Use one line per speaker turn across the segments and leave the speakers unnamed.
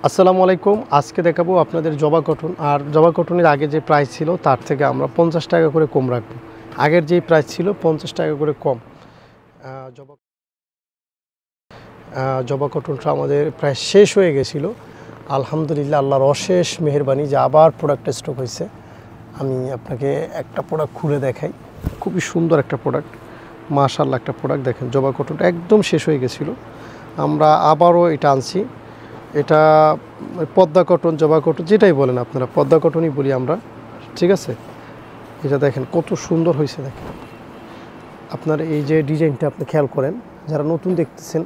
আসসালামু আলাইকুম। আজকে দেখাবো আপনাদের জবা কটন। আর জবা কটনের আগে যে প্রাইস ছিল তার থেকে আমরা 50 টাকা করে কম রাখবো। আগের যেই প্রাইস ছিল 50 টাকা করে কম। জবা কটনটা আমাদের প্রায় শেষ হয়ে গেছিলো। আলহামদুলিল্লাহ, আল্লাহর অশেষ মেহেরবানি যে আবার প্রোডাক্ট স্টক হয়েছে। আমি আপনাকে একটা প্রোডাক্ট খুলে দেখাই। খুবই সুন্দর একটা প্রোডাক্ট, মাশাআল্লাহ একটা প্রোডাক্ট। দেখেন, জবা কটনটা একদম শেষ হয়ে গেছিলো, আমরা আবারও এটা আনছি। এটা পদ্মা কটন, জবা কটন যেটাই বলেন আপনারা, পদ্মা কটনই বলি আমরা, ঠিক আছে। এটা দেখেন কত সুন্দর হয়েছে। দেখেন আপনার এই যে ডিজাইনটা আপনি খেয়াল করেন, যারা নতুন দেখতেছেন,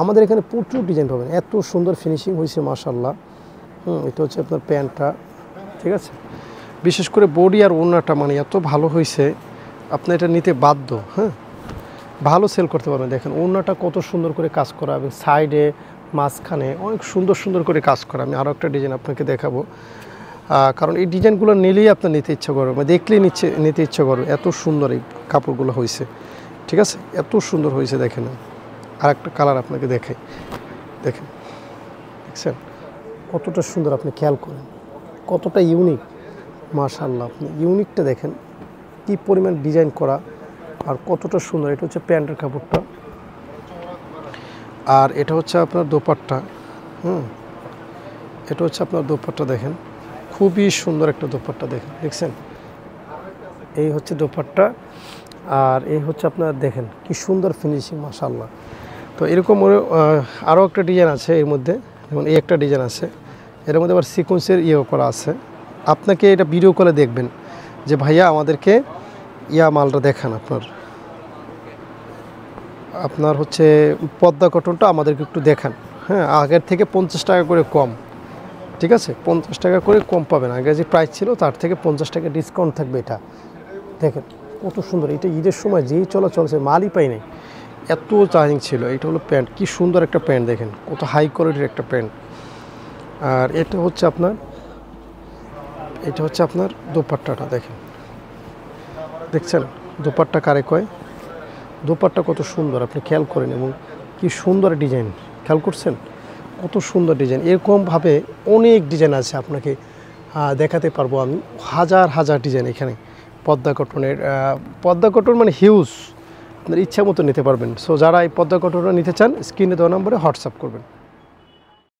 আমাদের এখানে প্রচুর ডিজাইন পাবেন। এত সুন্দর ফিনিশিং হয়েছে মাশাআল্লাহ। এটা হচ্ছে আপনার প্যান্টটা, ঠিক আছে। বিশেষ করে বডি আর ওড়নাটা মানে এত ভালো হয়েছে, আপনি এটা নিতে বাধ্য। ভালো সেল করতে পারবেন। দেখেন ওড়নাটা কত সুন্দর করে কাজ করা এবং সাইডে মাঝখানে অনেক সুন্দর সুন্দর করে কাজ করা। আমি আরও একটা ডিজাইন আপনাকে দেখাবো, কারণ এই ডিজাইনগুলো নিলেই আপনার নিতে ইচ্ছা করবে, মানে দেখলেই নিতে ইচ্ছা করবে। এত সুন্দর এই কাপড়গুলো হয়েছে, ঠিক আছে, এত সুন্দর হয়েছে। দেখেন আর একটা কালার আপনাকে দেখাই। দেখেন, দেখছেন কতটা সুন্দর, আপনি খেয়াল করেন কতটা ইউনিক। মাশাআল্লাহ, আপনি ইউনিকটা দেখেন, কী পরিমাণ ডিজাইন করা আর কতটা সুন্দর। এটা হচ্ছে প্যান্টের কাপড়টা, আর এটা হচ্ছে আপনার দোপাট্টা। এটা হচ্ছে আপনার দোপাট্টা। দেখেন খুবই সুন্দর একটা দোপাট্টা। দেখছেন, এই হচ্ছে দোপাট্টা, আর এই হচ্ছে আপনার, দেখেন কি সুন্দর ফিনিশিং মাশাআল্লাহ। তো এরকম আরও একটা ডিজাইন আছে এর মধ্যে, যেমন এই একটা ডিজাইন আছে, এর মধ্যে আবার সিকোয়েন্সের করা আছে। আপনাকে এটা ভিডিও কলে দেখবেন যে ভাইয়া আমাদেরকে মালটা দেখান। আপনার হচ্ছে পদ্মা কটনটা আমাদেরকে একটু দেখান। আগের থেকে 50 টাকা করে কম, ঠিক আছে, 50 টাকা করে কম পাবেন। আগে যে প্রাইস ছিল তার থেকে 50 টাকা ডিসকাউন্ট থাকবে। এটা দেখেন কত সুন্দর। এটা ঈদের সময় যেই চলছে, মালই পাই নাই, এত চার্জিং ছিল। এটা হলো প্যান্ট, কি সুন্দর একটা প্যান্ট। দেখেন কত হাই কোয়ালিটির একটা প্যান্ট। আর এটা হচ্ছে আপনার দোপাট্টাটা। দেখছেন দোপাট্টা কারে কয়, দোপাট্টা কত সুন্দর আপনি খেয়াল করেন, এবং কি সুন্দর ডিজাইন, খেয়াল করছেন কত সুন্দর ডিজাইন। এরকমভাবে অনেক ডিজাইন আছে, আপনাকে দেখাতে পারবো আমি। হাজার হাজার ডিজাইন এখানে পদ্মা কটনের। পদ্মা কটন মানে হিউজ, আপনার ইচ্ছা মতো নিতে পারবেন। সো যারা এই পদ্মা কটনটা নিতে চান, স্ক্রিনে দেওয়া নম্বরে হোয়াটসঅ্যাপ করবেন।